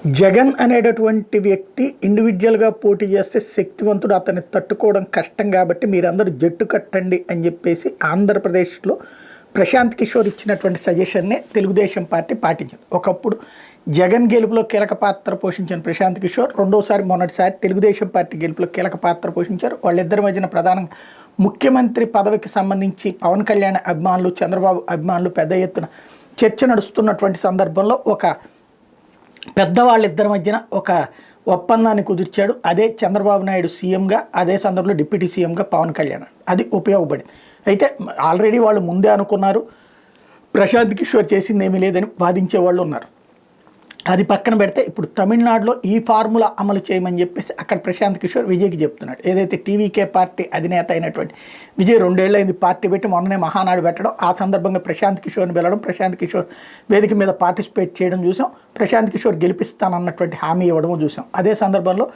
జగన్ అనేటటువంటి వ్యక్తి ఇండివిజువల్గా పోటీ చేస్తే శక్తివంతుడు, అతన్ని తట్టుకోవడం కష్టం కాబట్టి మీరందరూ జట్టు కట్టండి అని చెప్పేసి ఆంధ్రప్రదేశ్లో ప్రశాంత్ కిషోర్ ఇచ్చినటువంటి సజెషన్నే తెలుగుదేశం పార్టీ పాటించింది. ఒకప్పుడు జగన్ గెలుపులో కీలక పాత్ర పోషించిన ప్రశాంత్ కిషోర్ రెండోసారి మొన్నటిసారి తెలుగుదేశం పార్టీ గెలుపులో కీలక పాత్ర పోషించారు. వాళ్ళిద్దరి మధ్యన ప్రధానంగా ముఖ్యమంత్రి పదవికి సంబంధించి పవన్ కళ్యాణ్ అభిమానులు, చంద్రబాబు అభిమానులు పెద్ద ఎత్తున చర్చ నడుస్తున్నటువంటి సందర్భంలో ఒక పెద్దవాళ్ళిద్దరి మధ్యన ఒక ఒప్పందాన్ని కుదిర్చాడు. అదే చంద్రబాబు నాయుడు సీఎంగా, అదే సందర్భంలో డిప్యూటీ సీఎంగా పవన్ కళ్యాణ్. అది ఉపయోగపడింది. అయితే ఆల్రెడీ వాళ్ళు ముందే అనుకున్నారు, ప్రశాంత్ కిషోర్ చేసింది ఏమీ లేదని వాదించే వాళ్ళు ఉన్నారు. అది పక్కన పెడితే ఇప్పుడు తమిళనాడులో ఈ ఫార్ములా అమలు చేయమని చెప్పేసి అక్కడ ప్రశాంత్ కిషోర్ విజయ్కి చెప్తున్నాడు. ఏదైతే టీవీకే పార్టీ అధినేత అయినటువంటి విజయ్ 2 ఏళ్ళైంది పార్టీ పెట్టి, మొన్ననే మహానాడు పెట్టడం, ఆ సందర్భంగా ప్రశాంత్ కిషోర్ని వెళ్ళడం, ప్రశాంత్ కిషోర్ వేదిక మీద పార్టిసిపేట్ చేయడం చూసాం. ప్రశాంత్ కిషోర్ గెలిపిస్తానన్నటువంటి హామీ ఇవ్వడము చూసాం. అదే సందర్భంలో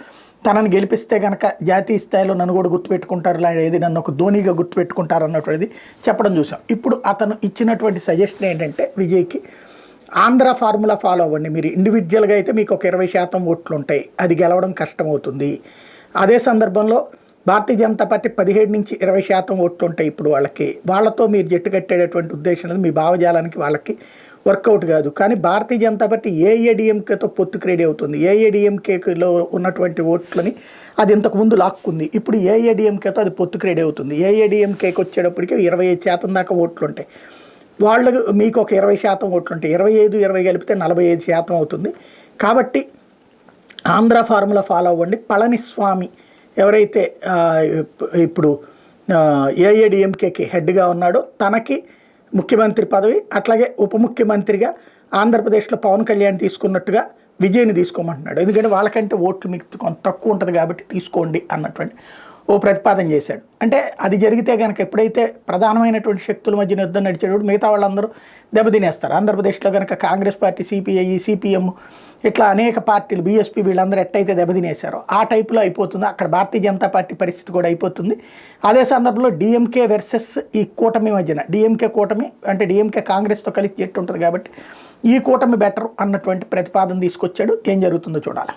తనని గెలిపిస్తే కనుక జాతీయ స్థాయిలో నన్ను కూడా గుర్తుపెట్టుకుంటారు, ఏది నన్ను ఒక ధోనిగా గుర్తుపెట్టుకుంటారు అన్నటువంటిది చెప్పడం చూసాం. ఇప్పుడు అతను ఇచ్చినటువంటి సజెషన్ ఏంటంటే విజయ్కి, ఆంధ్ర ఫార్ములా ఫాలో అవ్వండి. మీరు ఇండివిజువల్గా అయితే మీకు ఒక 20% ఓట్లు ఉంటాయి, అది గెలవడం కష్టమవుతుంది. అదే సందర్భంలో భారతీయ జనతా పార్టీ 17 నుంచి 20% ఓట్లు ఉంటాయి ఇప్పుడు వాళ్ళతో మీరు జట్టు కట్టేటటువంటి ఉద్దేశం మీ భావజాలానికి వాళ్ళకి వర్కౌట్ కాదు. కానీ భారతీయ జనతా పార్టీ ఏఐఏడిఎంకేతో పొత్తుకు రెడీ అవుతుంది. ఏఐఏడిఎంకేలో ఉన్నటువంటి ఓట్లని అది ఇంతకుముందు లాక్కుంది. ఇప్పుడు ఏఐఏడిఎంకేతో అది పొత్తుకు రెడీ అవుతుంది. ఏఐఏడిఎంకేకి వచ్చేటప్పటికి 25% దాకా ఓట్లు ఉంటాయి. వాళ్ళకు మీకు ఒక 20% ఓట్లు ఉంటాయి. 25-20 కలిపితే 45% అవుతుంది. కాబట్టి ఆంధ్ర ఫార్ములా ఫాలో అవ్వండి. పళనిస్వామి ఎవరైతే ఇప్పుడు ఏఐఏడిఎంకేకి హెడ్గా ఉన్నాడో తనకి ముఖ్యమంత్రి పదవి, అట్లాగే ఉప ముఖ్యమంత్రిగా ఆంధ్రప్రదేశ్లో పవన్ కళ్యాణ్ తీసుకున్నట్టుగా విజయ్ని తీసుకోమంటున్నాడు. ఎందుకంటే వాళ్ళకంటే ఓట్లు మీకు కొంత తక్కువ ఉంటుంది కాబట్టి తీసుకోండి అన్నటువంటి ఓ ప్రతిపాదన చేశాడు. అంటే అది జరిగితే కనుక ఎప్పుడైతే ప్రధానమైనటువంటి శక్తుల మధ్య యుద్ధం నడిచేటప్పుడు మిగతా వాళ్ళందరూ దెబ్బతినేస్తారు. ఆంధ్రప్రదేశ్లో కనుక కాంగ్రెస్ పార్టీ, సిపిఐ, సిపిఎం ఇట్లా అనేక పార్టీలు, బీఎస్పీ వీళ్ళందరూ ఎట్టయితే దెబ్బతినేశారో ఆ టైపులో అయిపోతుంది. అక్కడ భారతీయ జనతా పార్టీ పరిస్థితి కూడా అయిపోతుంది. అదే సందర్భంలో డిఎంకే వర్సెస్ ఈ కూటమి మధ్యన, డిఎంకే కూటమి అంటే డిఎంకే కాంగ్రెస్తో కలిసి జట్టు ఉంటుంది కాబట్టి ఈ కూటమి బెటర్ అన్నటువంటి ప్రతిపాదన తీసుకొచ్చాడు. ఏం జరుగుతుందో చూడాలి.